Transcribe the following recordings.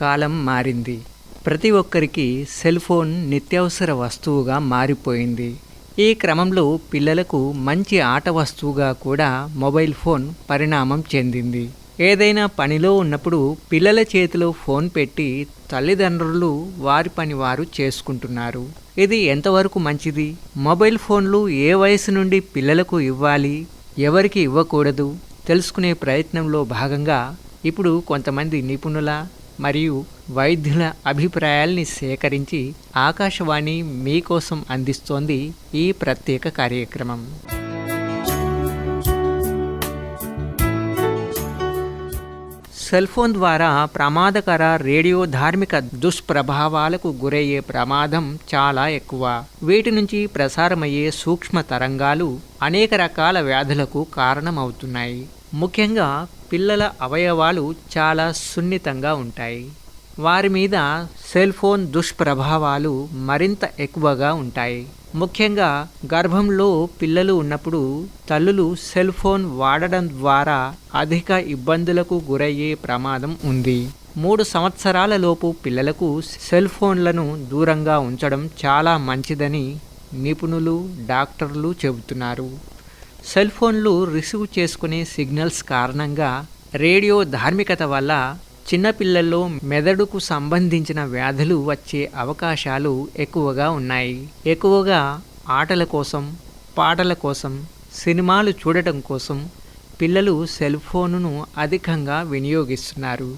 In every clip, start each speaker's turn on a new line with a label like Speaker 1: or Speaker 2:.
Speaker 1: కాలం మారింది. ప్రతి ఒక్కరికి సెల్ ఫోన్ నిత్యావసర వస్తువుగా మారిపోయింది. ఈ క్రమంలో పిల్లలకు మంచి ఆట వస్తువుగా కూడా మొబైల్ ఫోన్ పరిణామం చెందింది. ఏదైనా పనిలో ఉన్నప్పుడు పిల్లల చేతిలో ఫోన్ పెట్టి తల్లిదండ్రులు వారి పని వారు చేసుకుంటున్నారు. ఇది ఎంతవరకు మంచిది? మొబైల్ ఫోన్లు ఏ వయసు నుండి పిల్లలకు ఇవ్వాలి, ఎవరికి ఇవ్వకూడదు తెలుసుకునే ప్రయత్నంలో భాగంగా ఇప్పుడు కొంతమంది నిపుణుల మరియు వైద్యుల అభిప్రాయాల్ని సేకరించి ఆకాశవాణి మీకోసం అందిస్తోంది ఈ ప్రత్యేక కార్యక్రమం. సెల్ ఫోన్ ద్వారా ప్రమాదకర రేడియో ధార్మిక దుష్ప్రభావాలకు గురయ్యే ప్రమాదం చాలా ఎక్కువ. వీటి నుంచి ప్రసారమయ్యే సూక్ష్మ తరంగాలు అనేక రకాల వ్యాధులకు కారణమవుతున్నాయి. ముఖ్యంగా పిల్లల అవయవాలు చాలా సున్నితంగా ఉంటాయి. వారి మీద సెల్ ఫోన్ దుష్ప్రభావాలు మరింత ఎక్కువగా ఉంటాయి. ముఖ్యంగా గర్భంలో పిల్లలు ఉన్నప్పుడు తల్లులు సెల్ ఫోన్ వాడడం ద్వారా అధిక ఇబ్బందులకు గురయ్యే ప్రమాదం ఉంది. 3 సంవత్సరాల లోపు పిల్లలకు సెల్ ఫోన్లను దూరంగా ఉంచడం చాలా మంచిదని నిపుణులు, డాక్టర్లు చెబుతున్నారు. సెల్ ఫోన్లు రిసీవ్ చేసుకునే సిగ్నల్స్ కారణంగా రేడియో ధార్మికత వల్ల చిన్నపిల్లల్లో మెదడుకు సంబంధించిన వ్యాధులు వచ్చే అవకాశాలు ఎక్కువగా ఉన్నాయి. ఎక్కువగా ఆటల కోసం, పాటల కోసం, సినిమాలు చూడటం కోసం పిల్లలు సెల్ ఫోనును అధికంగా వినియోగిస్తున్నారు.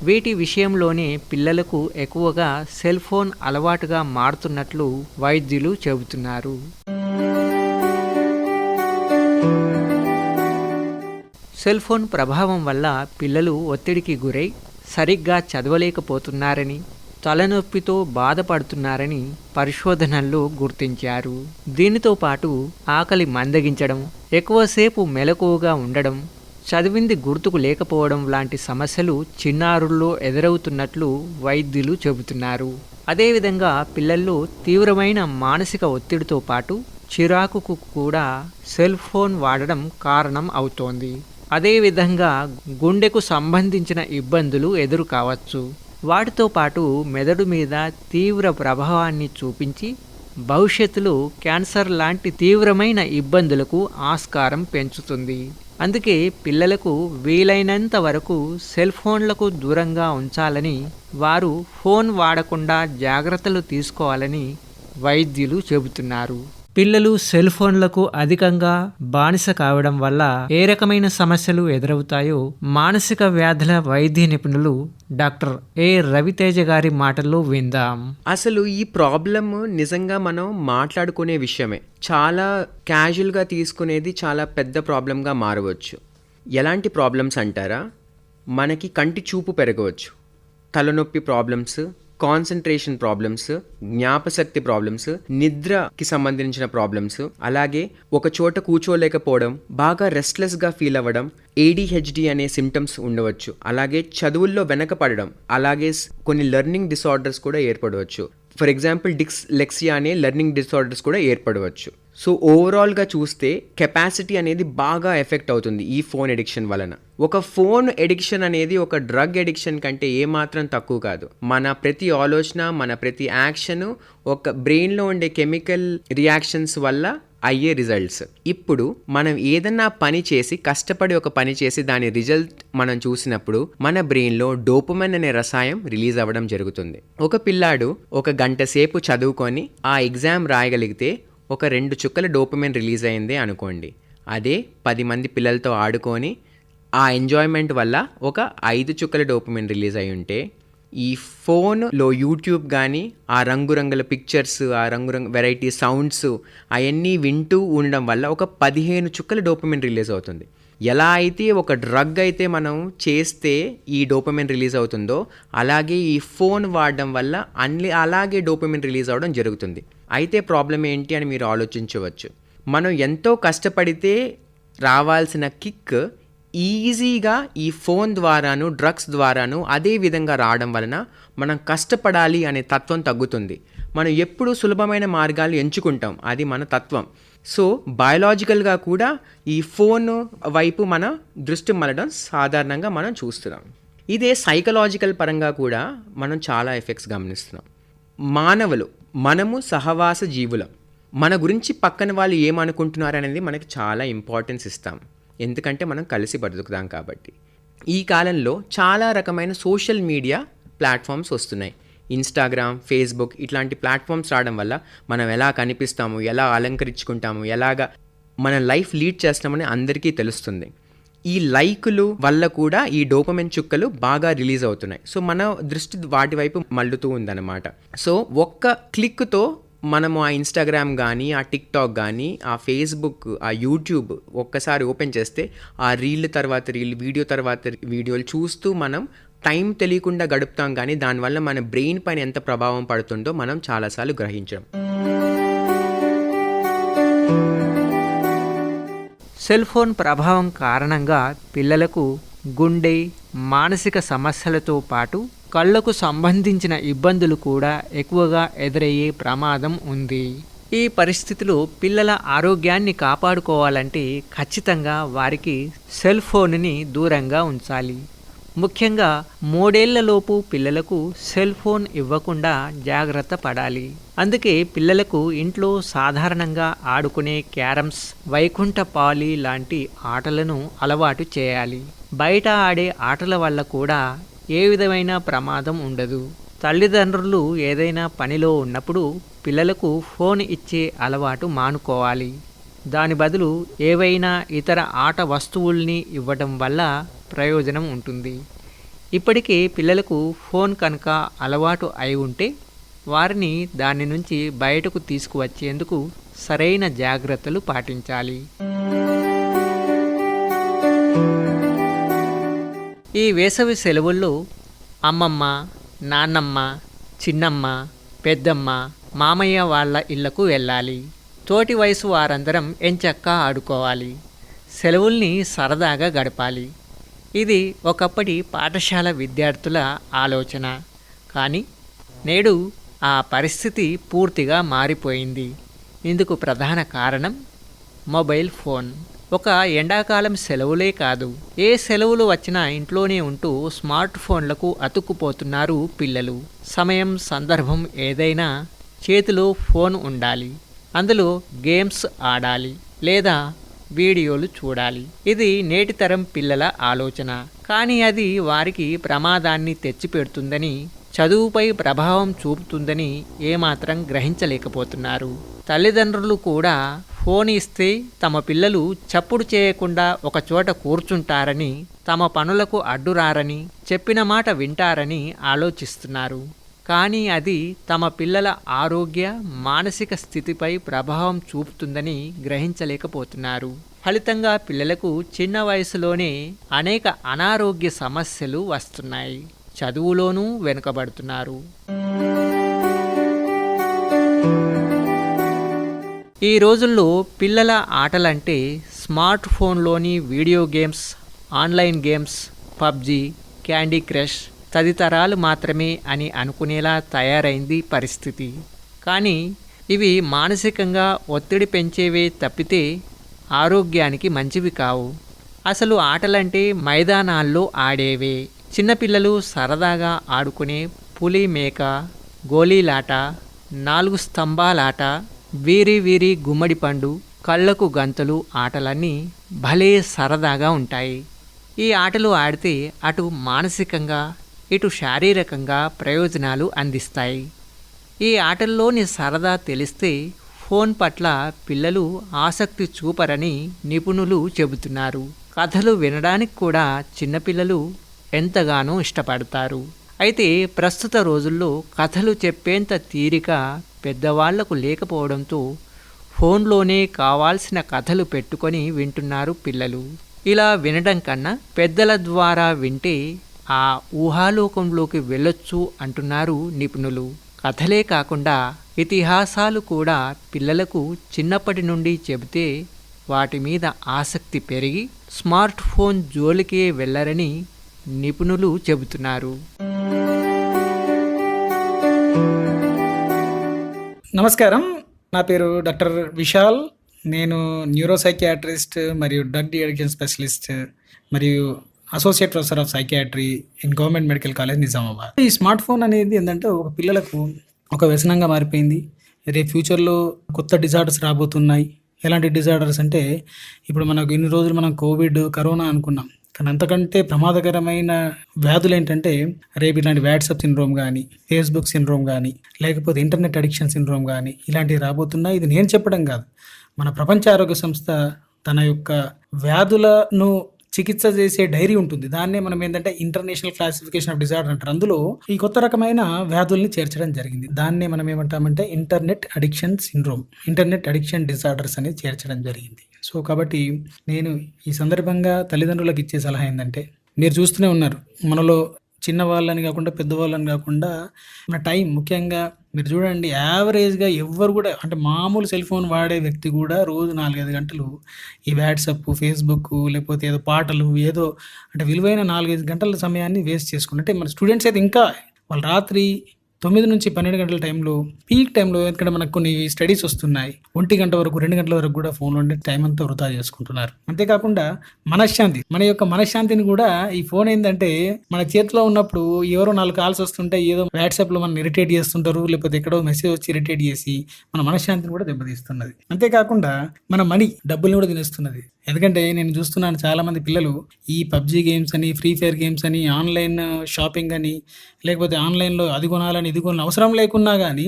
Speaker 1: వీటి విషయంలోనే పిల్లలకు ఎక్కువగా సెల్ ఫోన్ అలవాటుగా మారుతున్నట్లు వైద్యులు చెబుతున్నారు. సెల్ ఫోన్ ప్రభావం వల్ల పిల్లలు ఒత్తిడికి గురై సరిగ్గా చదవలేకపోతున్నారని, తలనొప్పితో బాధపడుతున్నారని పరిశోధనల్లో గుర్తించారు. దీనితో పాటు ఆకలి మందగించడం, ఎక్కువసేపు మెలకువగా ఉండడం, చదివింది గుర్తుకు లేకపోవడం లాంటి సమస్యలు చిన్నారుల్లో ఎదురవుతున్నట్లు వైద్యులు చెబుతున్నారు. అదేవిధంగా పిల్లల్లో తీవ్రమైన మానసిక ఒత్తిడితో పాటు చిరాకుకు కూడా సెల్ ఫోన్ వాడడం కారణం అవుతోంది. అదేవిధంగా గుండెకు సంబంధించిన ఇబ్బందులు ఎదురు కావచ్చు. వాటితో పాటు మెదడు మీద తీవ్ర ప్రభావాన్ని చూపించి భవిష్యత్తులో క్యాన్సర్ లాంటి తీవ్రమైన ఇబ్బందులకు ఆస్కారం పెంచుతుంది. అందుకే పిల్లలకు వీలైనంత వరకు సెల్ ఫోన్లకు దూరంగా ఉంచాలని, వారు ఫోన్ వాడకుండా జాగ్రత్తలు తీసుకోవాలని వైద్యులు చెబుతున్నారు. పిల్లలు సెల్ ఫోన్లకు అధికంగా బానిస కావడం వల్ల ఏ రకమైన సమస్యలు ఎదురవుతాయో మానసిక వ్యాధుల వైద్య నిపుణులు డాక్టర్ ఏ రవితేజ గారి మాటల్లో విందాం.
Speaker 2: అసలు ఈ ప్రాబ్లమ్ నిజంగా మనం మాట్లాడుకునే విషయమే. చాలా క్యాజువల్గా తీసుకునేది చాలా పెద్ద ప్రాబ్లంగా మారవచ్చు. ఎలాంటి ప్రాబ్లమ్స్ అంటారా? మనకి కంటి చూపు పెరగవచ్చు, తలనొప్పి ప్రాబ్లమ్స్, కాన్సన్ట్రేషన్ ప్రాబ్లమ్స్, జ్ఞాపశక్తి ప్రాబ్లమ్స్, నిద్రకి సంబంధించిన ప్రాబ్లమ్స్, అలాగే ఒక చోట కూర్చోలేకపోవడం, బాగా రెస్ట్లెస్గా ఫీల్ అవ్వడం, ADHD అనే సిమ్టమ్స్ ఉండవచ్చు. అలాగే చదువుల్లో వెనకపడడం, అలాగే కొన్ని లెర్నింగ్ డిసార్డర్స్ కూడా ఏర్పడవచ్చు. ఫర్ ఎగ్జాంపుల్ డిస్లెక్సియా అనే లెర్నింగ్ డిసార్డర్స్ కూడా ఏర్పడవచ్చు. సో ఓవరాల్గా చూస్తే కెపాసిటీ అనేది బాగా ఎఫెక్ట్ అవుతుంది ఈ ఫోన్ ఎడిక్షన్ వలన. ఒక ఫోన్ ఎడిక్షన్ అనేది ఒక డ్రగ్ ఎడిక్షన్ కంటే ఏమాత్రం తక్కువ కాదు. మన ప్రతి ఆలోచన, మన ప్రతి యాక్షన్ ఒక బ్రెయిన్లో ఉండే కెమికల్ రియాక్షన్స్ వల్ల అయ్యే రిజల్ట్స్. ఇప్పుడు మనం ఏదన్నా పని చేసి, కష్టపడి ఒక పని చేసి దాని రిజల్ట్ మనం చూసినప్పుడు మన బ్రెయిన్లో డోపమైన్ అనే రసాయనం రిలీజ్ అవ్వడం జరుగుతుంది. ఒక పిల్లాడు 1 గంట సేపు చదువుకొని ఆ ఎగ్జామ్ రాయగలిగితే ఒక 2 చుక్కల డోపమైన్ రిలీజ్ అయిందే అనుకోండి. అదే 10 మంది పిల్లలతో ఆడుకొని ఆ ఎంజాయ్మెంట్ వల్ల ఒక 5 చుక్కల డోపమైన్ రిలీజ్ అయి ఉంటే, ఈ ఫోన్లో యూట్యూబ్ కానీ ఆ రంగురంగుల పిక్చర్స్, ఆ రంగురంగు వెరైటీ సౌండ్స్ అవన్నీ వింటూ ఉండడం వల్ల ఒక 15 చుక్కల డోపమైన్ రిలీజ్ అవుతుంది. ఎలా అయితే ఒక డ్రగ్ అయితే మనం చేస్తే ఈ డోపమైన్ రిలీజ్ అవుతుందో, అలాగే ఈ ఫోన్ వాడడం వల్ల అలాగే డోపమైన్ రిలీజ్ అవ్వడం జరుగుతుంది. అయితే ప్రాబ్లం ఏంటి అని మీరు ఆలోచించవచ్చు. మనం ఎంతో కష్టపడితే రావాల్సిన కిక్ ఈజీగా ఈ ఫోన్ ద్వారాను, డ్రగ్స్ ద్వారాను అదే విధంగా రావడం వలన మనం కష్టపడాలి అనే తత్వం తగ్గుతుంది. మనం ఎప్పుడూ సులభమైన మార్గాలు ఎంచుకుంటాం, అది మన తత్వం. సో బయాలజికల్గా కూడా ఈ ఫోన్ వైపు మన దృష్టి మళ్ళడం సాధారణంగా మనం చూస్తున్నాం. ఇదే సైకలాజికల్ పరంగా కూడా మనం చాలా ఎఫెక్ట్స్ గమనిస్తున్నాం. మనము సహవాస జీవులం. మన గురించి పక్కన వాళ్ళు ఏమనుకుంటున్నారనేది మనకి చాలా ఇంపార్టెన్స్ ఇస్తాం, ఎందుకంటే మనం కలిసి బతుకుతాం కాబట్టి. ఈ కాలంలో చాలా రకమైన సోషల్ మీడియా ప్లాట్ఫామ్స్ వస్తున్నాయి. ఇన్స్టాగ్రామ్, ఫేస్బుక్ ఇట్లాంటి ప్లాట్ఫామ్స్ రావడం వల్ల మనం ఎలా కనిపిస్తాము, ఎలా అలంకరించుకుంటాము, ఎలాగా మన లైఫ్ లీడ్ చేస్తామని అందరికీ తెలుస్తుంది. ఈ లైకులు వల్ల కూడా ఈ డోపమైన్ చుక్కలు బాగా రిలీజ్ అవుతున్నాయి. సో మన దృష్టి వాటి వైపు మళ్ళుతూ ఉందన్నమాట. సో ఒక్క క్లిక్తో మనము ఆ ఇన్స్టాగ్రామ్ కానీ, ఆ టిక్టాక్ కానీ, ఆ ఫేస్బుక్, ఆ యూట్యూబ్ ఒక్కసారి ఓపెన్ చేస్తే ఆ రీల్ తర్వాత రీల్, వీడియో తర్వాత వీడియోలు చూస్తూ మనం టైం తెలియకుండా గడుపుతాం. కానీ దానివల్ల మన బ్రెయిన్ పైన ఎంత ప్రభావం పడుతుందో మనం చాలాసార్లు గ్రహించాం.
Speaker 1: సెల్ ఫోన్ ప్రభావం కారణంగా పిల్లలకు గుండె, మానసిక సమస్యలతో పాటు కళ్ళకు సంబంధించిన ఇబ్బందులు కూడా ఎక్కువగా ఎదురయ్యే ప్రమాదం ఉంది. ఈ పరిస్థితిలో పిల్లల ఆరోగ్యాన్ని కాపాడుకోవాలంటే ఖచ్చితంగా వారికి సెల్ ఫోన్ని దూరంగా ఉంచాలి. ముఖ్యంగా 3 ఏళ్లలోపు పిల్లలకు సెల్ ఫోన్ ఇవ్వకుండా జాగ్రత్త పడాలి. అందుకే పిల్లలకు ఇంట్లో సాధారణంగా ఆడుకునే క్యారమ్స్, వైకుంఠపాలి లాంటి ఆటలను అలవాటు చేయాలి. బయట ఆడే ఆటల వల్ల కూడా ఏ విధమైన ప్రమాదం ఉండదు. తల్లిదండ్రులు ఏదైనా పనిలో ఉన్నప్పుడు పిల్లలకు ఫోన్ ఇచ్చే అలవాటు మానుకోవాలి. దాని బదులు ఏవైనా ఇతర ఆట వస్తువుల్ని ఇవ్వడం వల్ల ప్రయోజనం ఉంటుంది. ఇప్పటికే పిల్లలకు ఫోన్ కనుక అలవాటు అయి ఉంటే వారిని దాని నుంచి బయటకు తీసుకువచ్చేందుకు సరైన జాగ్రత్తలు పాటించాలి. ఈ వేసవి సెలవుల్లో అమ్మమ్మ, నాన్నమ్మ, చిన్నమ్మ, పెద్దమ్మ, మామయ్య వాళ్ళ ఇళ్లకు వెళ్ళాలి. తోటి వయసు వారందరం ఎంచక్కా ఆడుకోవాలి. సెలవుల్ని సరదాగా గడపాలి. ఇది ఒకప్పటి పాఠశాల విద్యార్థుల ఆలోచన. కానీ నేడు ఆ పరిస్థితి పూర్తిగా మారిపోయింది. ఇందుకు ప్రధాన కారణం మొబైల్ ఫోన్. ఒక ఎండాకాలం సెలవులే కాదు, ఏ సెలవులు వచ్చినా ఇంట్లోనే ఉంటూ స్మార్ట్ ఫోన్లకు అతుక్కుపోతున్నారు పిల్లలు. సమయం, సందర్భం ఏదైనా చేతిలో ఫోన్ ఉండాలి. అందులో గేమ్స్ ఆడాలి లేదా వీడియోలు చూడాలి. ఇది నేటి తరం పిల్లల ఆలోచన. కానీ అది వారికి ప్రమాదాన్ని తెచ్చిపెడుతుందని, చదువుపై ప్రభావం చూపుతుందని ఏమాత్రం గ్రహించలేకపోతున్నారు. తల్లిదండ్రులు కూడా ఫోన్ ఇస్తే తమ పిల్లలు చప్పుడు చేయకుండా ఒకచోట కూర్చుంటారని, తమ పనులకు అడ్డురారని, చెప్పిన మాట వింటారని ఆలోచిస్తున్నారు. కానీ అది తమ పిల్లల ఆరోగ్య, మానసిక స్థితిపై ప్రభావం చూపుతుందని గ్రహించలేకపోతున్నారు. ఫలితంగా పిల్లలకు చిన్న వయసులోనే అనేక అనారోగ్య సమస్యలు వస్తున్నాయి. చదువులోనూ వెనుకబడుతున్నారు. ఈ రోజుల్లో పిల్లల ఆటలంటే స్మార్ట్ ఫోన్లోని video games, online games, PUBG, candy crush తదితరాలు మాత్రమే అని అనుకునేలా తయారైంది పరిస్థితి. కానీ ఇవి మానసికంగా ఒత్తిడి పెంచేవే తప్పితే ఆరోగ్యానికి మంచివి కావు. అసలు ఆటలంటే మైదానాల్లో ఆడేవే. చిన్నపిల్లలు సరదాగా ఆడుకునే పులి మేక, గోళీలాట, 4 స్తంభాలాట, వీరి వీరి గుమ్మడి పండు, కళ్ళకు గంతులు ఆటలన్నీ భలే సరదాగా ఉంటాయి. ఈ ఆటలు ఆడితే అటు మానసికంగా ఇటు శారీరకంగా ప్రయోజనాలు అందిస్తాయి. ఈ ఆటల్లోని సరదా తెలిస్తే ఫోన్ పట్ల పిల్లలు ఆసక్తి చూపరని నిపుణులు చెబుతున్నారు. కథలు వినడానికి కూడా చిన్నపిల్లలు ఎంతగానో ఇష్టపడతారు. అయితే ప్రస్తుత రోజుల్లో కథలు చెప్పేంత తీరిక పెద్దవాళ్లకు లేకపోవడంతో ఫోన్లోనే కావాల్సిన కథలు పెట్టుకొని వింటున్నారు పిల్లలు. ఇలా వినడం కన్నా పెద్దల ద్వారా వింటే ఆ ఊహాలోకంలోకి వెళ్ళొచ్చు అంటున్నారు నిపుణులు. కథలే కాకుండా ఇతిహాసాలు కూడా పిల్లలకు చిన్నప్పటి నుండి చెబితే వాటి మీద ఆసక్తి పెరిగి స్మార్ట్ ఫోన్ జోలికే వెళ్ళరని నిపుణులు చెబుతున్నారు.
Speaker 3: నమస్కారం, నా పేరు డాక్టర్ విశాల్. నేను న్యూరోసైకియాట్రిస్ట్ మరియు డ్రగ్ అడిక్షన్ స్పెషలిస్ట్ మరియు associate professor of psychiatry in government medical college Nizamabad. ఈ స్మార్ట్ ఫోన్ అనేది ఏంటంటే ఒక పిల్లలకు ఒక వ్యసనంగా మారిపోయింది. రేపు ఫ్యూచర్లో కొత్త డిజార్డర్స్ రాబోతున్నాయి. ఎలాంటి డిజార్డర్స్ అంటే ఇప్పుడు మనకు ఇన్ని రోజులు మనం కోవిడ్, కరోనా అనుకున్నాం. కానీ అంతకంటే ప్రమాదకరమైన వ్యాధులు ఏంటంటే రేపు ఇలాంటి వాట్సాప్ సిండ్రోమ్ కానీ, ఫేస్బుక్ సిండ్రోమ్ కానీ, లేకపోతే ఇంటర్నెట్ అడిక్షన్ సిండ్రోమ్ కానీ ఇలాంటివి రాబోతున్నాయి. ఇది నేను చెప్పడం కాదు, మన ప్రపంచ ఆరోగ్య సంస్థ తన యొక్క వ్యాధులను చికిత్స చేసే డైరీ ఉంటుంది. దాన్నే మనం ఏంటంటే ఇంటర్నేషనల్ క్లాసిఫికేషన్ ఆఫ్ డిజార్డర్ అంటారు. అందులో ఈ కొత్త రకమైన వ్యాధుల్ని చేర్చడం జరిగింది. దాన్నే మనం ఏమంటామంటే internet addiction syndrome, internet addiction disorders అనేది చేర్చడం జరిగింది. సో కాబట్టి నేను ఈ సందర్భంగా తల్లిదండ్రులకు ఇచ్చే సలహా ఏంటంటే, మీరు చూస్తూనే ఉన్నారు, మనలో చిన్నవాళ్ళని కాకుండా పెద్దవాళ్ళని కాకుండా మన టైం ముఖ్యంగా మీరు చూడండి, యావరేజ్గా ఎవ్వరు కూడా అంటే మామూలు సెల్ ఫోన్ వాడే వ్యక్తి కూడా రోజు 4-5 గంటలు ఈ వాట్సప్, ఫేస్బుక్, లేకపోతే ఏదో పాటలు, ఏదో అంటే విలువైన 4-5 గంటల సమయాన్ని వేస్ట్ చేసుకుంటే, అంటే మన స్టూడెంట్స్ అయితే ఇంకా వాళ్ళు రాత్రి 9 నుంచి 12 గంటల టైంలో, పీక్ టైంలో, ఎందుకంటే మనకు కొన్ని స్టడీస్ వస్తున్నాయి, 1 గంట వరకు 2 గంటల వరకు కూడా ఫోన్లో ఉండే టైం అంతా వృధా చేసుకుంటున్నారు. అంతేకాకుండా మనశ్శాంతి, మన యొక్క మనశ్శాంతిని కూడా ఈ ఫోన్ ఏంటంటే మన చేతిలో ఉన్నప్పుడు ఎవరో 4 కాల్స్ వస్తుంటే ఏదో వాట్సాప్లో మనం ఇరిటేట్ చేస్తుంటారు, లేకపోతే ఎక్కడో మెసేజ్ వచ్చి ఇరిటేట్ చేసి మన మనశ్శాంతిని కూడా దెబ్బతీస్తున్నది. అంతేకాకుండా మన మనీ, డబ్బుల్ని కూడా తినేస్తున్నది. ఎందుకంటే నేను చూస్తున్నాను చాలామంది పిల్లలు ఈ పబ్జీ గేమ్స్ అని, ఫ్రీ ఫైర్ గేమ్స్ అని, ఆన్లైన్ షాపింగ్ అని, లేకపోతే ఆన్లైన్లో అది కొనాలని ఇది కొనాలని అవసరం లేకున్నా కానీ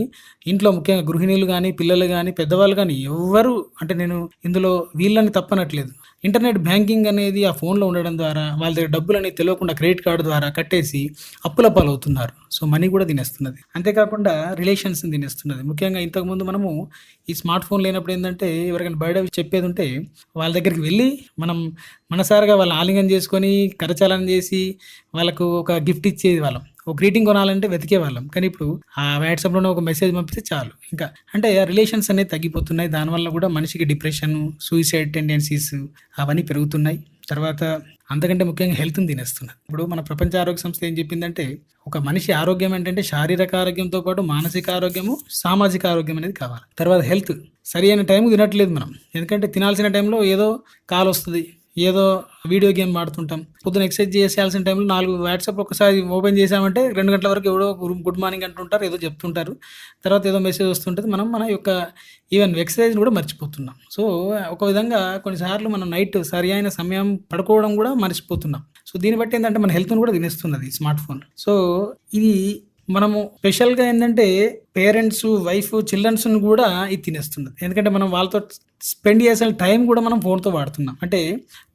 Speaker 3: ఇంట్లో ముఖ్యంగా గృహిణులు కానీ, పిల్లలు కానీ, పెద్దవాళ్ళు కానీ ఎవ్వరు, అంటే నేను ఇందులో వీళ్ళని తప్పనట్లేదు, ఇంటర్నెట్ బ్యాంకింగ్ అనేది ఆ ఫోన్లో ఉండడం ద్వారా వాళ్ళ దగ్గర డబ్బులు అనేది తెలియకుండా క్రెడిట్ కార్డు ద్వారా కట్టేసి అప్పుల పాలవుతున్నారు. సో మనీ కూడా తినేస్తున్నది. అంతేకాకుండా రిలేషన్స్ని తినేస్తున్నది. ముఖ్యంగా ఇంతకుముందు మనము ఈ స్మార్ట్ ఫోన్ లేనప్పుడు ఏంటంటే ఎవరికైనా బయట చెప్పేది ఉంటే వాళ్ళ దగ్గరికి వెళ్ళి మనం మనసారిగా వాళ్ళని ఆలింగనం చేసుకొని కరచాలనం చేసి వాళ్ళకు ఒక గిఫ్ట్ ఇచ్చేది వాళ్ళం. ఒక గ్రీటింగ్ కొనాలంటే వెతికే వాళ్ళం. కానీ ఇప్పుడు ఆ వాట్సాప్లోనే ఒక మెసేజ్ పంపిస్తే చాలు. ఇంకా అంటే రిలేషన్స్ అనేవి తగ్గిపోతున్నాయి. దానివల్ల కూడా మనిషికి డిప్రెషన్, సూసైడ్ టెండెన్సీస్ అవన్నీ పెరుగుతున్నాయి. తర్వాత అంతకంటే ముఖ్యంగా హెల్త్ని తినేస్తున్నారు. ఇప్పుడు మన ప్రపంచ ఆరోగ్య సంస్థ ఏం చెప్పిందంటే, ఒక మనిషి ఆరోగ్యం ఏంటంటే శారీరక ఆరోగ్యంతో పాటు మానసిక ఆరోగ్యము, సామాజిక ఆరోగ్యం అనేది కావాలి. తర్వాత హెల్త్, సరి అయిన టైంకి తినట్లేదు మనం. ఎందుకంటే తినాల్సిన టైంలో ఏదో కాల్ వస్తుంది, ఏదో వీడియో గేమ్ ఆడుతుంటాం. పొద్దున ఎక్సర్సైజ్ చేయాల్సిన టైంలో 4 వాట్సాప్ ఒకసారి ఓపెన్ చేసామంటే 2 గంటల వరకు ఎవడో గుడ్ మార్నింగ్ అంటుంటారు, ఏదో చెప్తుంటారు, తర్వాత ఏదో మెసేజ్ వస్తుంటుంది. మనం మన యొక్క ఈవెన్ ఎక్సర్సైజ్ని కూడా మర్చిపోతున్నాం. సో ఒక విధంగా కొన్నిసార్లు మనం నైట్ సరి అయిన సమయం పడుకోవడం కూడా మర్చిపోతున్నాం. సో దీన్ని బట్టి ఏంటంటే మన హెల్త్ని కూడా తినేస్తున్నది స్మార్ట్ ఫోన్. సో ఇది మనము స్పెషల్గా ఏంటంటే పేరెంట్స్, వైఫ్, చిల్డ్రన్స్ని కూడా ఇది తినేస్తున్నది. ఎందుకంటే మనం వాళ్ళతో స్పెండ్ చేసిన టైం కూడా మనం ఫోన్తో వాడుతున్నాం. అంటే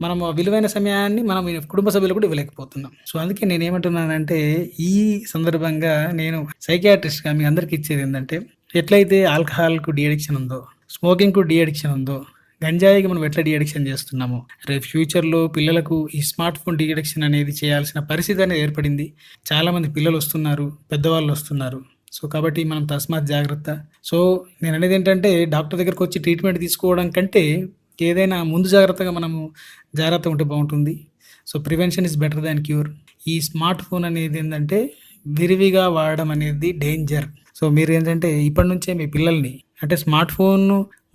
Speaker 3: మనం విలువైన సమయాన్ని మనం కుటుంబ సభ్యులు కూడా ఇవ్వలేకపోతున్నాం. సో అందుకే నేను ఏమంటున్నానంటే, ఈ సందర్భంగా నేను సైకియాట్రిస్ట్గా మీ అందరికీ ఇచ్చేది ఏంటంటే, ఎట్లయితే ఆల్కహాల్కు డీ అడిక్షన్ ఉందో, స్మోకింగ్కు డీ అడిక్షన్ ఉందో, గంజాయికి మనం ఎట్లా డీ అడిక్షన్ చేస్తున్నాము, రేపు ఫ్యూచర్లో పిల్లలకు ఈ స్మార్ట్ ఫోన్ డీ అడిక్షన్ అనేది చేయాల్సిన పరిస్థితి అనేది ఏర్పడింది. చాలామంది పిల్లలు వస్తున్నారు, పెద్దవాళ్ళు వస్తున్నారు. సో కాబట్టి మనం తస్మాత్ జాగ్రత్త. సో నేను అనేది ఏంటంటే, డాక్టర్ దగ్గరకు వచ్చి ట్రీట్మెంట్ తీసుకోవడం కంటే ఏదైనా ముందు జాగ్రత్తగా మనము జాగ్రత్త ఉంటే బాగుంటుంది. So prevention is better than cure. ఈ స్మార్ట్ ఫోన్ అనేది ఏంటంటే విరివిగా వాడడం అనేది డేంజర్. సో మీరు ఏంటంటే ఇప్పటి నుంచే మీ పిల్లల్ని, అంటే స్మార్ట్ ఫోన్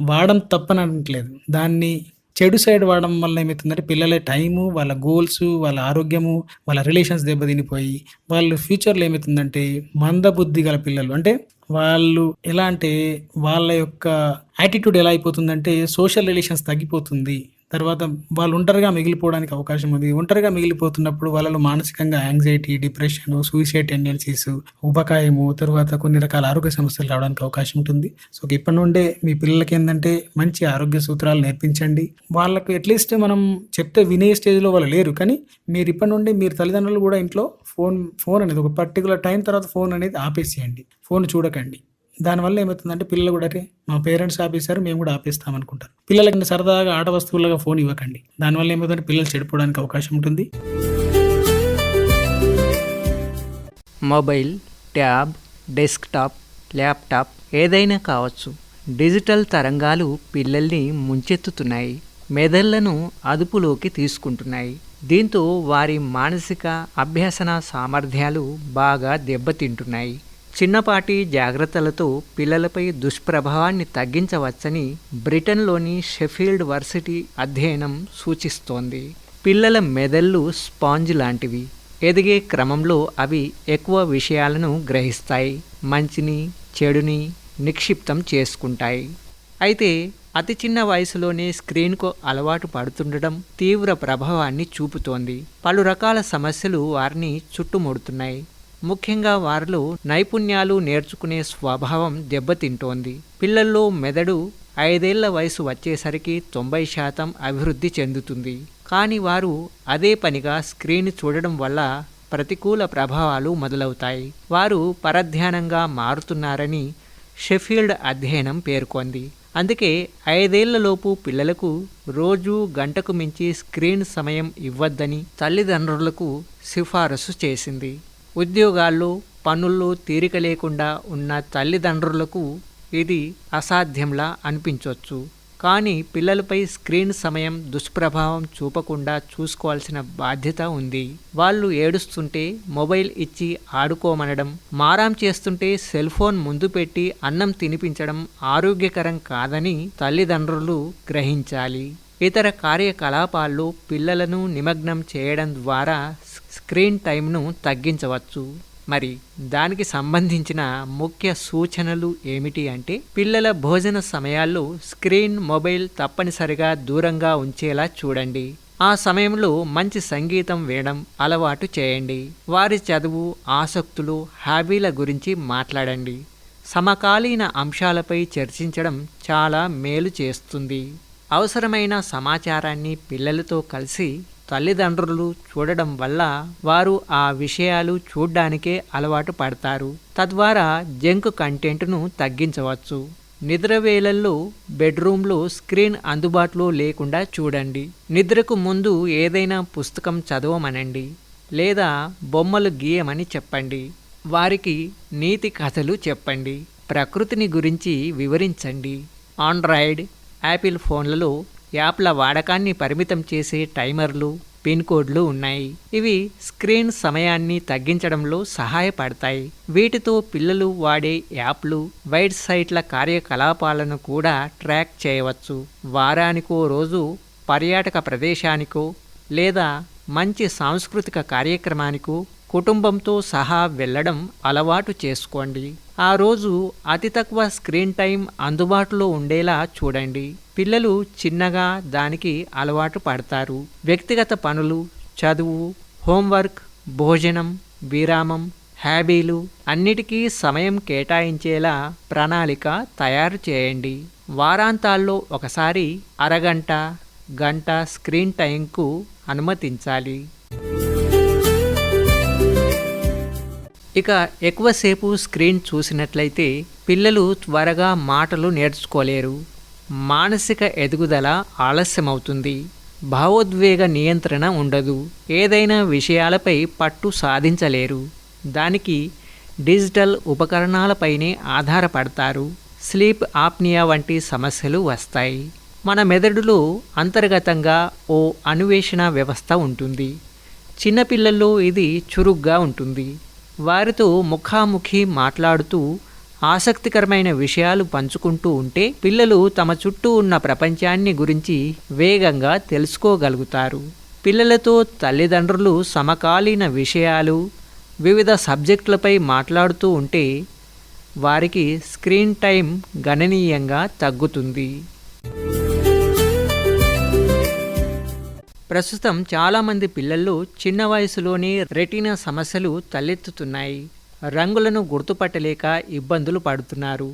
Speaker 3: వాడడం తప్పని అనట్లేదు, దాన్ని చెడు సైడ్ వాడడం వల్ల ఏమవుతుందంటే పిల్లల టైము, వాళ్ళ గోల్స్, వాళ్ళ ఆరోగ్యము, వాళ్ళ రిలేషన్స్ దెబ్బతినిపోయి వాళ్ళు ఫ్యూచర్లో ఏమవుతుందంటే మందబుద్ధి గల పిల్లలు, అంటే వాళ్ళు ఎలా అంటే వాళ్ళ యొక్క యాటిట్యూడ్ ఎలా అయిపోతుందంటే సోషల్ రిలేషన్స్ తగ్గిపోతుంది. తర్వాత వాళ్ళు ఒంటరిగా మిగిలిపోవడానికి అవకాశం ఉంది. ఒంటరిగా మిగిలిపోతున్నప్పుడు వాళ్ళలో మానసికంగా యాంగ్జైటీ, డిప్రెషన్, సూసైడ్ టెండెన్సీస్, ఉపకాయము, తర్వాత కొన్ని రకాల ఆరోగ్య సమస్యలు రావడానికి అవకాశం ఉంటుంది. సో ఇప్పటి నుండే మీ పిల్లలకి ఏంటంటే మంచి ఆరోగ్య సూత్రాలు నేర్పించండి. వాళ్ళకు అట్లీస్ట్ మనం చెప్తే వినే స్టేజ్లో వాళ్ళు లేరు, కానీ మీరు ఇప్పటి నుండి మీరు తల్లిదండ్రులు కూడా ఇంట్లో ఫోన్ అనేది ఒక పర్టికులర్ టైం తర్వాత ఫోన్ అనేది ఆపేసేయండి. ఫోన్ చూడకండి. దానివల్ల ఏమవుతుందంటే పిల్లలు కూడా అరే మా పేరెంట్స్ ఆపేశారు, మేము కూడా ఆపేస్తాం అనుకుంటారు. పిల్లలకి సరదాగా ఆట వస్తువులుగా ఫోన్ ఇవ్వకండి. దానివల్ల ఏమవుతుందంటే పిల్లలు చెడిపోవడానికి అవకాశం ఉంటుంది.
Speaker 1: మొబైల్, ట్యాబ్, డెస్క్టాప్, ల్యాప్టాప్ ఏదైనా కావచ్చు, డిజిటల్ తరంగాలు పిల్లల్ని ముంచెత్తుతున్నాయి, మెదళ్లను అదుపులోకి తీసుకుంటున్నాయి. దీంతో వారి మానసిక అభ్యసన సామర్థ్యాలు బాగా దెబ్బతింటున్నాయి. చిన్నపాటి జాగ్రత్తలతో పిల్లలపై దుష్ప్రభావాన్ని తగ్గించవచ్చని బ్రిటన్లోని షెఫీల్డ్ వర్సిటీ అధ్యయనం సూచిస్తోంది. పిల్లల మెదళ్ళు స్పాంజ్ లాంటివి. ఎదిగే క్రమంలో అవి ఎక్కువ విషయాలను గ్రహిస్తాయి, మంచిని చెడుని నిక్షిప్తం చేసుకుంటాయి. అయితే అతి చిన్న వయసులోనే స్క్రీన్కు అలవాటు పడుతుండడం తీవ్ర ప్రభావాన్ని చూపుతోంది. పలు రకాల సమస్యలు వారిని చుట్టుముడుతున్నాయి. ముఖ్యంగా వారిలో నైపుణ్యాలు నేర్చుకునే స్వభావం దెబ్బతింటోంది. పిల్లల్లో మెదడు 5 ఏళ్ల వయసు వచ్చేసరికి 90% అభివృద్ధి చెందుతుంది. కానీ వారు అదే పనిగా స్క్రీన్ చూడడం వల్ల ప్రతికూల ప్రభావాలు మొదలవుతాయి. వారు పరధ్యానంగా మారుతున్నారని షెఫీల్డ్ అధ్యయనం పేర్కొంది. అందుకే 5 ఏళ్లలోపు పిల్లలకు రోజు గంటకు మించి స్క్రీన్ సమయం ఇవ్వద్దని తల్లిదండ్రులకు సిఫారసు చేసింది. ఉద్యోగాల్లో పనుల్లో తీరిక లేకుండా ఉన్న తల్లిదండ్రులకు ఇది అసాధ్యంలా అనిపించవచ్చు. కానీ పిల్లలపై స్క్రీన్ సమయం దుష్ప్రభావం చూపకుండా చూసుకోవాల్సిన బాధ్యత ఉంది. వాళ్ళు ఏడుస్తుంటే మొబైల్ ఇచ్చి ఆడుకోమనడం, మారాం చేస్తుంటే సెల్ ఫోన్ ముందు పెట్టి అన్నం తినిపించడం ఆరోగ్యకరం కాదని తల్లిదండ్రులు గ్రహించాలి. ఇతర కార్యకలాపాల్లో పిల్లలను నిమగ్నం చేయడం ద్వారా స్క్రీన్ టైంను తగ్గించవచ్చు. మరి దానికి సంబంధించిన ముఖ్య సూచనలు ఏమిటి అంటే, పిల్లల భోజన సమయాల్లో స్క్రీన్, మొబైల్ తప్పనిసరిగా దూరంగా ఉంచేలా చూడండి. ఆ సమయంలో మంచి సంగీతం వినడం అలవాటు చేయండి. వారి చదువు, ఆసక్తులు, హాబీల గురించి మాట్లాడండి. సమకాలీన అంశాలపై చర్చించడం చాలా మేలు చేస్తుంది. అవసరమైన సమాచారాన్ని పిల్లలతో కలిసి తల్లిదండ్రులు చూడడం వల్ల వారు ఆ విషయాలు చూడ్డానికే అలవాటు పడతారు. తద్వారా జంక్ కంటెంట్ను తగ్గించవచ్చు. నిద్రవేళల్లో బెడ్రూమ్లో స్క్రీన్ అందుబాటులో లేకుండా చూడండి. నిద్రకు ముందు ఏదైనా పుస్తకం చదవమనండి లేదా బొమ్మలు గీయమని చెప్పండి. వారికి నీతి కథలు చెప్పండి. ప్రకృతిని గురించి వివరించండి. ఆండ్రాయిడ్, యాపిల్ ఫోన్లలో యాప్ల వాడకాన్ని పరిమితం చేసే టైమర్లు, పిన్ కోడ్లు ఉన్నాయి. ఇవి స్క్రీన్ సమయాన్ని తగ్గించడంలో సహాయపడతాయి. వీటితో పిల్లలు వాడే యాప్లు, వెబ్సైట్ల కార్యకలాపాలను కూడా ట్రాక్ చేయవచ్చు. వారానికో రోజు పర్యాటక ప్రదేశానికో లేదా మంచి సాంస్కృతిక కార్యక్రమానికో కుటుంబంతో సహా వెళ్ళడం అలవాటు చేసుకోండి. ఆ రోజు అతి తక్కువ స్క్రీన్ టైం అందుబాటులో ఉండేలా చూడండి. పిల్లలు చిన్నగా దానికి అలవాటు పడతారు. వ్యక్తిగత పనులు, చదువు, హోంవర్క్, భోజనం, విరామం, హాబీలు అన్నిటికీ సమయం కేటాయించేలా ప్రణాళిక తయారు చేయండి. వారాంతాల్లో ఒకసారి అరగంట, గంట స్క్రీన్ టైంకు అనుమతించాలి. ఇక ఎక్కువసేపు స్క్రీన్ చూసినట్లయితే పిల్లలు త్వరగా మాటలు నేర్చుకోలేరు. మానసిక ఎదుగుదల ఆలస్యమవుతుంది. భావోద్వేగ నియంత్రణ ఉండదు. ఏదైనా విషయాలపై పట్టు సాధించలేరు. దానికి డిజిటల్ ఉపకరణాలపైనే ఆధారపడతారు. స్లీప్ ఆప్నియా వంటి సమస్యలు వస్తాయి. మన మెదడులో అంతర్గతంగా ఓ అన్వేషణ వ్యవస్థ ఉంటుంది. చిన్నపిల్లల్లో ఇది చురుగ్గా ఉంటుంది. వారితో ముఖాముఖి మాట్లాడుతూ ఆసక్తికరమైన విషయాలు పంచుకుంటూ ఉంటే పిల్లలు తమ చుట్టూ ఉన్న ప్రపంచాన్ని గురించి వేగంగా తెలుసుకోగలుగుతారు. పిల్లలతో తల్లిదండ్రులు సమకాలీన విషయాలు, వివిధ సబ్జెక్టులపై మాట్లాడుతూ ఉంటే వారికి స్క్రీన్ టైం గణనీయంగా తగ్గుతుంది. ప్రస్తుతం చాలామంది పిల్లల్లో చిన్న వయసులోనే రెటీనా సమస్యలు తలెత్తుతున్నాయి. రంగులను గుర్తుపట్టలేక ఇబ్బందులు పడుతున్నారు.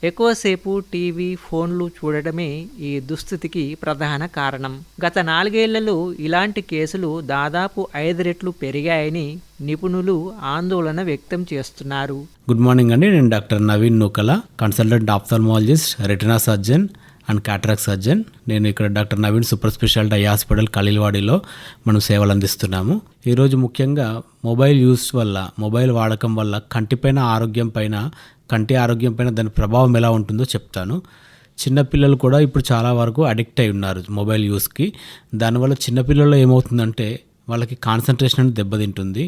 Speaker 1: ఎక్కువసేపు టీవీ, ఫోన్లు చూడడమే ఈ దుస్థితికి ప్రధాన కారణం. గత 4 ఏళ్లలో ఇలాంటి కేసులు దాదాపు 5 రెట్లు పెరిగాయని నిపుణులు ఆందోళన వ్యక్తం చేస్తున్నారు.
Speaker 4: గుడ్ మార్నింగ్ అండి. నేను doctor Naveen Nukala, consultant ophthalmologist, retina surgeon and cataract surgeon. నేను ఇక్కడ doctor Naveen super speciality eye hospital ఖలీల్వాడిలో మనం సేవలు అందిస్తున్నాము. ఈరోజు ముఖ్యంగా మొబైల్ యూస్ వల్ల, మొబైల్ వాడకం వల్ల కంటి ఆరోగ్యం పైన దాని ప్రభావం ఎలా ఉంటుందో చెప్తాను. చిన్నపిల్లలు కూడా ఇప్పుడు చాలా వరకు అడిక్ట్ అయి ఉన్నారు మొబైల్ యూస్కి. దానివల్ల చిన్నపిల్లల్లో ఏమవుతుందంటే వాళ్ళకి కాన్సన్ట్రేషన్ అనేది దెబ్బతింటుంది.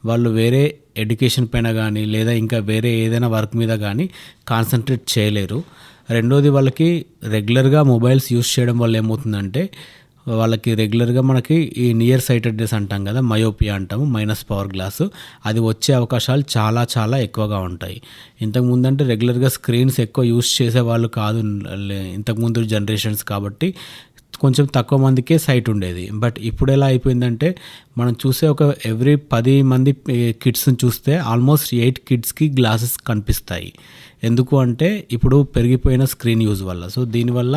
Speaker 4: వాళ్ళు వేరే ఎడ్యుకేషన్ పైన కానీ లేదా ఇంకా వేరే ఏదైనా వర్క్ మీద కానీ కాన్సన్ట్రేట్ చేయలేరు. రెండోది, వాళ్ళకి రెగ్యులర్గా మొబైల్స్ యూస్ చేయడం వల్ల ఏమవుతుందంటే వాళ్ళకి రెగ్యులర్గా మనకి ఈ నియర్ సైటెడ్నెస్ అంటాం కదా, మయోపియా అంటాము, మైనస్ పవర్ గ్లాసు, అది వచ్చే అవకాశాలు చాలా చాలా ఎక్కువగా ఉంటాయి. ఇంతకుముందు అంటే రెగ్యులర్గా స్క్రీన్స్ ఎక్కువ యూస్ చేసే వాళ్ళు కాదు ఇంతకుముందు జనరేషన్స్, కాబట్టి కొంచెం తక్కువ మందికే సైట్ ఉండేది. బట్ ఇప్పుడు ఎలా అయిపోయిందంటే మనం చూసే ఒక ఎవ్రీ 10 మంది కిడ్స్ని చూస్తే ఆల్మోస్ట్ 8 కిడ్స్కి గ్లాసెస్ కనిపిస్తాయి. ఎందుకు అంటే ఇప్పుడు పెరిగిపోయిన స్క్రీన్ యూజ్ వల్ల. సో దీనివల్ల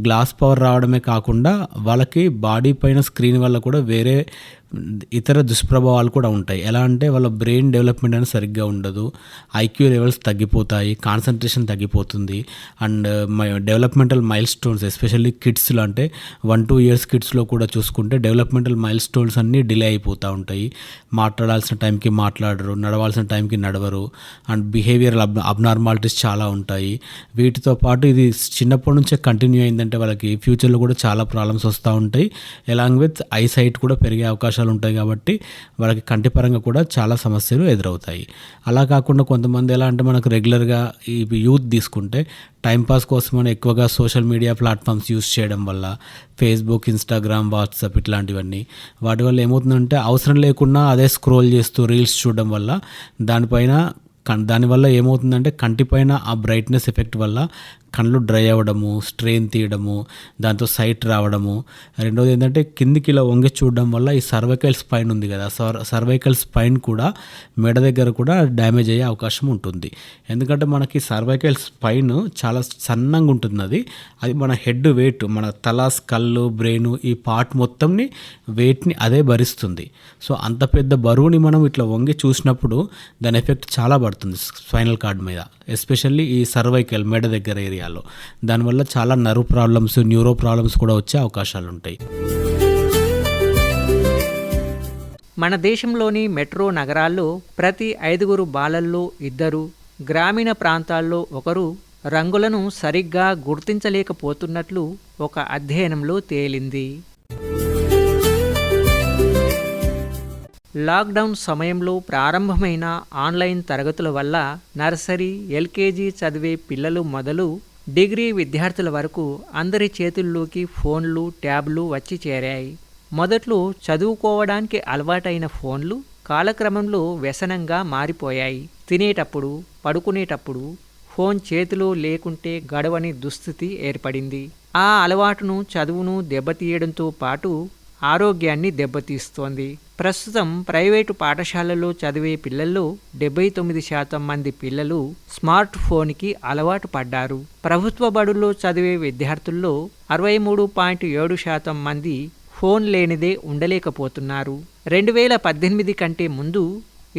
Speaker 4: గ్లాస్ పవర్ రావడమే కాకుండా వాళ్ళకి బాడీ పైన స్క్రీన్ వల్ల కూడా వేరే ఇతర దుష్ప్రభావాలు కూడా ఉంటాయి. ఎలా అంటే వాళ్ళ బ్రెయిన్ డెవలప్మెంట్ అనేది సరిగ్గా ఉండదు, ఐక్యూ లెవెల్స్ తగ్గిపోతాయి, కాన్సన్ట్రేషన్ తగ్గిపోతుంది, and developmental milestones especially కిడ్స్లో అంటే 1-2 ఇయర్స్ కిడ్స్లో కూడా చూసుకుంటే డెవలప్మెంటల్ మైల్ స్టోన్స్ అన్నీ డిలే అయిపోతూ ఉంటాయి. మాట్లాడాల్సిన టైంకి మాట్లాడరు, నడవాల్సిన టైంకి నడవరు, అండ్ బిహేవియరల్ అబ్నార్మాలిటీస్ చాలా ఉంటాయి. వీటితో పాటు ఇది చిన్నప్పటి నుంచే కంటిన్యూ అయిందంటే వాళ్ళకి ఫ్యూచర్లో కూడా చాలా ప్రాబ్లమ్స్ వస్తూ ఉంటాయి. ఎలాంగ్ విత్ ఐ సైట్ కూడా పెరిగే అవకాశాలు ఉంటాయి. కాబట్టి వాళ్ళకి కంటి పరంగా కూడా చాలా సమస్యలు ఎదురవుతాయి. అలా కాకుండా కొంతమంది ఎలా అంటే మనకు రెగ్యులర్గా ఈ యూత్ తీసుకుంటే టైంపాస్ కోసమని ఎక్కువగా సోషల్ మీడియా ప్లాట్ఫామ్స్ యూస్ చేయడం వల్ల, ఫేస్బుక్, ఇన్స్టాగ్రామ్, వాట్సాప్ ఇట్లాంటివన్నీ, వాటి వల్ల ఏమవుతుందంటే అవసరం లేకుండా అదే స్క్రోల్ చేస్తూ రీల్స్ చూడడం వల్ల దానివల్ల ఏమవుతుందంటే కంటిపైన ఆ బ్రైట్నెస్ ఎఫెక్ట్ వల్ల కళ్ళు డ్రై అవ్వడము, స్ట్రెయిన్ తీయడము, దాంతో సైట్ రావడము. రెండోది ఏంటంటే కిందికి ఇలా వంగి చూడడం వల్ల ఈ సర్వైకల్ స్పైన్ ఉంది కదా, సర్వైకల్ స్పైన్ కూడా మెడ దగ్గర కూడా డ్యామేజ్ అయ్యే అవకాశం ఉంటుంది. ఎందుకంటే మనకి సర్వైకల్ స్పైన్ చాలా సన్నంగా ఉంటుంది. అది మన హెడ్ వెయిట్, మన తల, స్కల్లు, బ్రెయిన్ ఈ పార్ట్ మొత్తంని వెయిట్ని అదే భరిస్తుంది. సో అంత పెద్ద బరువుని మనం ఇట్లా వంగి చూసినప్పుడు దాని ఎఫెక్ట్ చాలా పడుతుంది స్పైనల్ కార్డ్ మీద, ఎస్పెషల్లీ ఈ సర్వైకల్ మెడ దగ్గర ఏరియాలో. దానివల్ల చాలా నర్వ్ ప్రాబ్లమ్స్, న్యూరో ప్రాబ్లమ్స్ కూడా వచ్చే అవకాశాలు ఉంటాయి.
Speaker 1: మన దేశంలోని మెట్రో నగరాల్లో ప్రతి 5 బాలల్లో 2, గ్రామీణ ప్రాంతాల్లో 1 రంగులను సరిగ్గా గుర్తించలేకపోతున్నట్లు ఒక అధ్యయనంలో తేలింది. లాక్డౌన్ సమయంలో ప్రారంభమైన ఆన్లైన్ తరగతుల వల్ల నర్సరీ, ఎల్కేజీ చదివే పిల్లలు మొదలు డిగ్రీ విద్యార్థుల వరకు అందరి చేతుల్లోకి ఫోన్లు, ట్యాబ్లు వచ్చి చేరాయి. మొదట్లో చదువుకోవడానికి అలవాటైన ఫోన్లు కాలక్రమంలో వ్యసనంగా మారిపోయాయి. తినేటప్పుడు, పడుకునేటప్పుడు ఫోన్ చేతిలో లేకుంటే గడవని దుస్థితి ఏర్పడింది. ఆ అలవాటును, చదువును దెబ్బతీయడంతో పాటు ఆరోగ్యాన్ని దెబ్బతీస్తోంది. ప్రస్తుతం ప్రైవేటు పాఠశాలల్లో చదివే పిల్లల్లో 79% మంది పిల్లలు స్మార్ట్ ఫోన్కి అలవాటు పడ్డారు. ప్రభుత్వ బడుల్లో చదివే విద్యార్థుల్లో 63.7% మంది ఫోన్ లేనిదే ఉండలేకపోతున్నారు. 2018 కంటే ముందు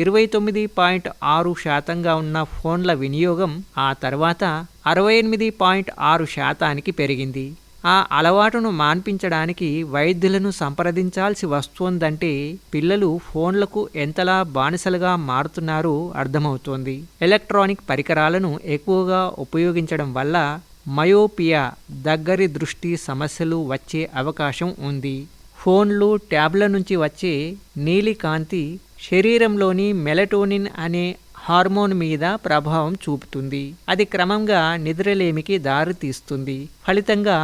Speaker 1: 29.6% ఉన్న ఫోన్ల వినియోగం ఆ తర్వాత 68.6%కి పెరిగింది. ఆ అలవాటును మాన్పించడానికి వైద్యులను సంప్రదించాల్సి వస్తోందంటే పిల్లలు ఫోన్లకు ఎంతలా బానిసలుగా మారుతున్నారో అర్థమవుతోంది. ఎలక్ట్రానిక్ పరికరాలను ఎక్కువగా ఉపయోగించడం వల్ల మయోపియా, దగ్గరి దృష్టి సమస్యలు వచ్చే అవకాశం ఉంది. ఫోన్లు, ట్యాబ్ల నుంచి వచ్చే నీలి కాంతి శరీరంలోని మెలటోనిన్ అనే హార్మోన్ మీద ప్రభావం చూపుతుంది. అది క్రమంగా నిద్రలేమికి దారితీస్తుంది. ఫలితంగా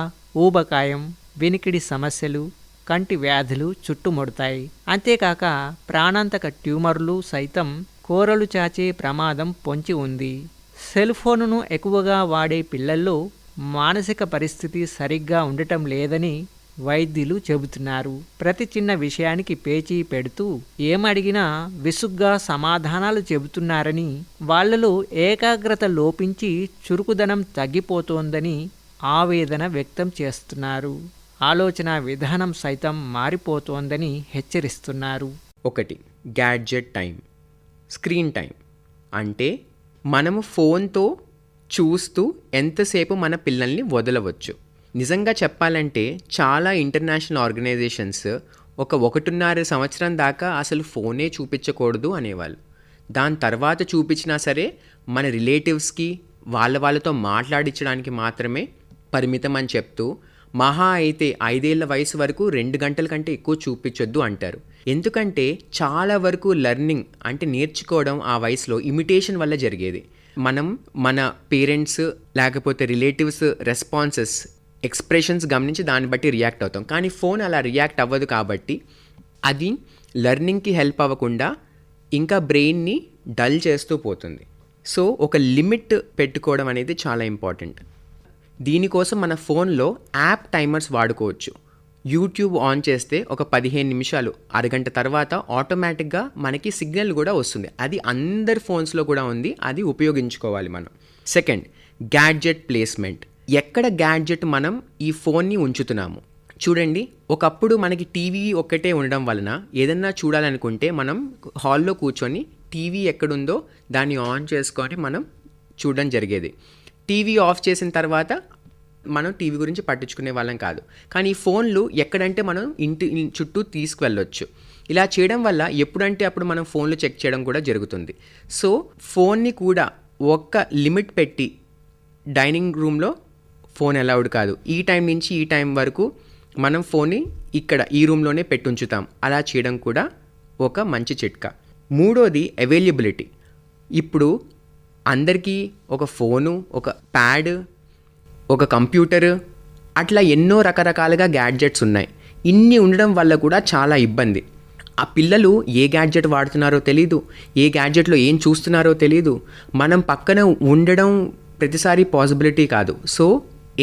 Speaker 1: ఊబకాయం, వినికిడి సమస్యలు, కంటి వ్యాధులు చుట్టుముడతాయి. అంతేకాక ప్రాణాంతక ట్యూమర్లు సైతం కోరలు చాచే ప్రమాదం పొంచి ఉంది. సెల్ ఫోనును ఎక్కువగా వాడే పిల్లల్లో మానసిక పరిస్థితి సరిగ్గా ఉండటం లేదని వైద్యులు చెబుతున్నారు. ప్రతి చిన్న విషయానికి పేచీ పెడుతూ ఏమడిగినా విసుగ్గా సమాధానాలు చెబుతున్నారని, వాళ్లలో ఏకాగ్రత లోపించి చురుకుదనం తగ్గిపోతోందని ఆవేదన వ్యక్తం చేస్తున్నారు. ఆలోచన విధానం సైతం మారిపోతోందని హెచ్చరిస్తున్నారు.
Speaker 2: 1. Gadget time, screen time. అంటే మనము ఫోన్తో చూస్తూ ఎంతసేపు మన పిల్లల్ని వదలవచ్చు. నిజంగా చెప్పాలంటే చాలా ఇంటర్నేషనల్ ఆర్గనైజేషన్స్ 1.5 సంవత్సరం దాకా అసలు ఫోనే చూపించకూడదు అనేవాళ్ళు. దాని తర్వాత చూపించినా సరే మన రిలేటివ్స్కి వాళ్ళతో మాట్లాడించడానికి మాత్రమే పరిమితం అని చెప్తూ మహా అయితే 5 ఏళ్ల వయసు వరకు 2 గంటల కంటే ఎక్కువ చూపించొద్దు అంటారు. ఎందుకంటే చాలా వరకు లెర్నింగ్ అంటే నేర్చుకోవడం ఆ వయసులో ఇమిటేషన్ వల్ల జరిగేది. మనం మన పేరెంట్స్ లేకపోతే రిలేటివ్స్ రెస్పాన్సెస్ ఎక్స్ప్రెషన్స్ గమనించి దాన్ని బట్టి రియాక్ట్ అవుతాం. కానీ ఫోన్ అలా రియాక్ట్ అవ్వదు కాబట్టి అది లెర్నింగ్కి హెల్ప్ అవ్వకుండా ఇంకా బ్రెయిన్ని డల్ చేస్తూ పోతుంది. సో ఒక లిమిట్ పెట్టుకోవడం అనేది చాలా ఇంపార్టెంట్. దీనికోసం మన ఫోన్లో యాప్ టైమర్స్ వాడుకోవచ్చు. యూట్యూబ్ ఆన్ చేస్తే ఒక 15 నిమిషాలు, అరగంట తర్వాత ఆటోమేటిక్గా మనకి సిగ్నల్ కూడా వస్తుంది. అది అందరి ఫోన్స్లో కూడా ఉంది, అది ఉపయోగించుకోవాలి మనం. Second, gadget placement. ఎక్కడ గ్యాడ్జెట్ మనం ఈ ఫోన్ని ఉంచుతున్నాము చూడండి. ఒకప్పుడు మనకి టీవీ ఒక్కటే ఉండడం వలన ఏదన్నా చూడాలనుకుంటే మనం హాల్లో కూర్చొని టీవీ ఎక్కడుందో దాన్ని ఆన్ చేసుకొని మనం చూడడం జరిగేది. టీవీ ఆఫ్ చేసిన తర్వాత మనం టీవీ గురించి పట్టించుకునే వాళ్ళం కాదు. కానీ ఈ ఫోన్లు ఎక్కడంటే మనం ఇంటి చుట్టూ తీసుకువెళ్ళొచ్చు. ఇలా చేయడం వల్ల ఎప్పుడంటే అప్పుడు మనం ఫోన్లు చెక్ చేయడం కూడా జరుగుతుంది. సో ఫోన్ని కూడా ఒక్క లిమిట్ పెట్టి, డైనింగ్ రూమ్లో ఫోన్ అలౌడ్ కాదు, ఈ టైం నుంచి ఈ టైం వరకు మనం ఫోన్ని ఇక్కడ ఈ రూమ్లోనే పెట్టి ఉంచుతాం, అలా చేయడం కూడా ఒక మంచి చిట్కా. మూడోది అవైలబిలిటీ. ఇప్పుడు అందరికీ ఒక ఫోను, ఒక ప్యాడ్, ఒక కంప్యూటర్, అట్లా ఎన్నో రకరకాలుగా గ్యాడ్జెట్స్ ఉన్నాయి. ఇన్ని ఉండడం వల్ల కూడా చాలా ఇబ్బంది. ఆ పిల్లలు ఏ గ్యాడ్జెట్ వాడుతున్నారో తెలీదు, ఏ గ్యాడ్జెట్లో ఏం చూస్తున్నారో తెలీదు. మనం పక్కన ఉండడం ప్రతిసారి పాసిబిలిటీ కాదు. సో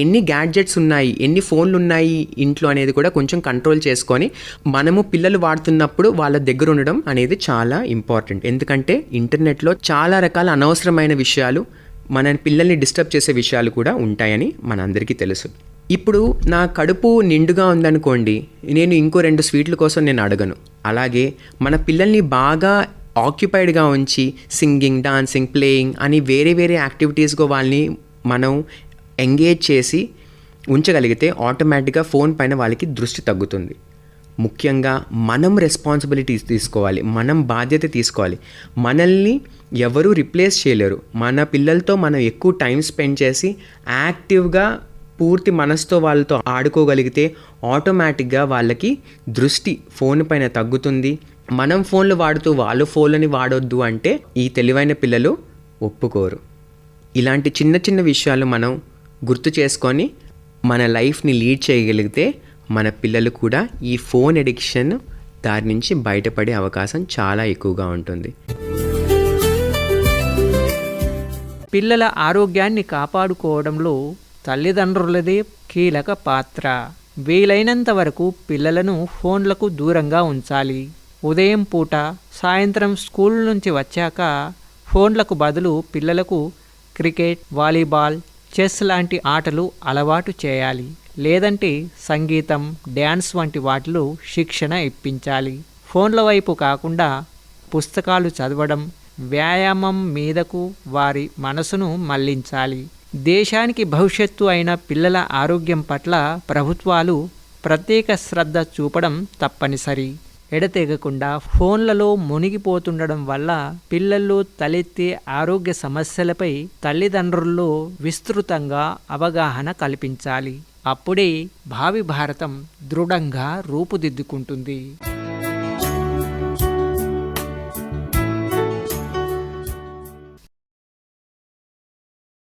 Speaker 2: ఎన్ని గ్యాడ్జెట్స్ ఉన్నాయి, ఎన్ని ఫోన్లు ఉన్నాయి ఇంట్లో అనేది కూడా కొంచెం కంట్రోల్ చేసుకొని మనము పిల్లలు వాడుతున్నప్పుడు వాళ్ళ దగ్గర ఉండడం అనేది చాలా ఇంపార్టెంట్. ఎందుకంటే ఇంటర్నెట్లో చాలా రకాల అనవసరమైన విషయాలు, మన పిల్లల్ని డిస్టర్బ్ చేసే విషయాలు కూడా ఉంటాయని మనందరికీ తెలుసు. ఇప్పుడు నా కడుపు నిండుగా ఉందనుకోండి, నేను ఇంకో 2 స్వీట్ల కోసం నేను అడగను. అలాగే మన పిల్లల్ని బాగా ఆక్యుపైడ్గా ఉంచి సింగింగ్, డాన్సింగ్, ప్లేయింగ్ అని వేరే వేరే యాక్టివిటీస్గా వాళ్ళని మనం ఎంగేజ్ చేసి ఉంచగలిగితే ఆటోమేటిక్గా ఫోన్ పైన వాళ్ళకి దృష్టి తగ్గుతుంది. ముఖ్యంగా మనం రెస్పాన్సిబిలిటీస్ తీసుకోవాలి, మనం బాధ్యత తీసుకోవాలి. మనల్ని ఎవరూ రిప్లేస్ చేయలేరు. మన పిల్లలతో మనం ఎక్కువ టైం స్పెండ్ చేసి యాక్టివ్గా పూర్తి మనసుతో వాళ్ళతో ఆడుకోగలిగితే ఆటోమేటిక్గా వాళ్ళకి దృష్టి ఫోన్ పైన తగ్గుతుంది. మనం ఫోన్లు వాడుతూ వాళ్ళు ఫోన్లని వాడొద్దు అంటే ఈ తెలివైన పిల్లలు ఒప్పుకోరు. ఇలాంటి చిన్న చిన్న విషయాలు మనం గుర్తు చేసుకొని మన లైఫ్ని లీడ్ చేయగలిగితే మన పిల్లలు కూడా ఈ ఫోన్ అడిక్షన్ దాని నుంచి బయటపడే అవకాశం చాలా ఎక్కువగా ఉంటుంది.
Speaker 1: పిల్లల ఆరోగ్యాన్ని కాపాడుకోవడంలో తల్లిదండ్రులదే కీలక పాత్ర. వీలైనంత వరకు పిల్లలను ఫోన్లకు దూరంగా ఉంచాలి. ఉదయం పూట, సాయంత్రం స్కూల్ నుంచి వచ్చాక ఫోన్లకు బదులు పిల్లలకు క్రికెట్, వాలీబాల్, చెస్ లాంటి ఆటలు అలవాటు చేయాలి. లేదంటే సంగీతం, డ్యాన్స్ వంటి వాటిలో శిక్షణ ఇప్పించాలి. ఫోన్ల వైపు కాకుండా పుస్తకాలు చదవడం, వ్యాయామం మీదకు వారి మనసును మళ్లించాలి. దేశానికి భవిష్యత్తు అయిన పిల్లల ఆరోగ్యం పట్ల ప్రభుత్వాలు ప్రత్యేక శ్రద్ధ చూపడం తప్పనిసరి. ఎడతెగకుండా ఫోన్లలో మునిగిపోతుండడం వల్ల పిల్లల్లో తలెత్తే ఆరోగ్య సమస్యలపై తల్లిదండ్రుల్లో విస్తృతంగా అవగాహన కల్పించాలి. అప్పుడే భావి భారతం దృఢంగా రూపుదిద్దుకుంటుంది.